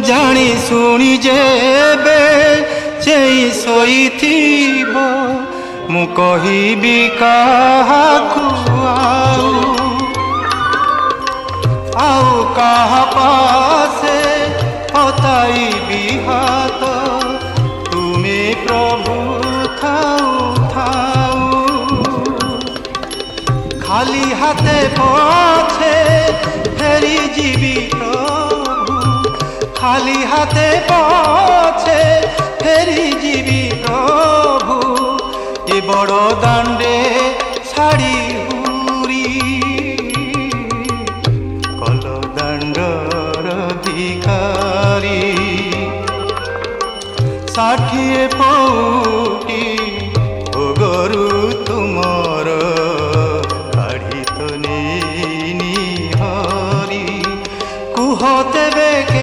जानी शुणी जेबे चेई शोइथिब मु कहिबी काहाकु आउ काहा पासे हताइबी हाथ तुमे प्रभु थाऊ थाऊ खाली हाथे पछे फेरी जीवी प्रभु खाली हाथे पछे फेरी जीवी प्रभु ए बड़ दांडे छाड़ी हुरी कल दांडर भिखारी 60 पौटी भोगरू तुमर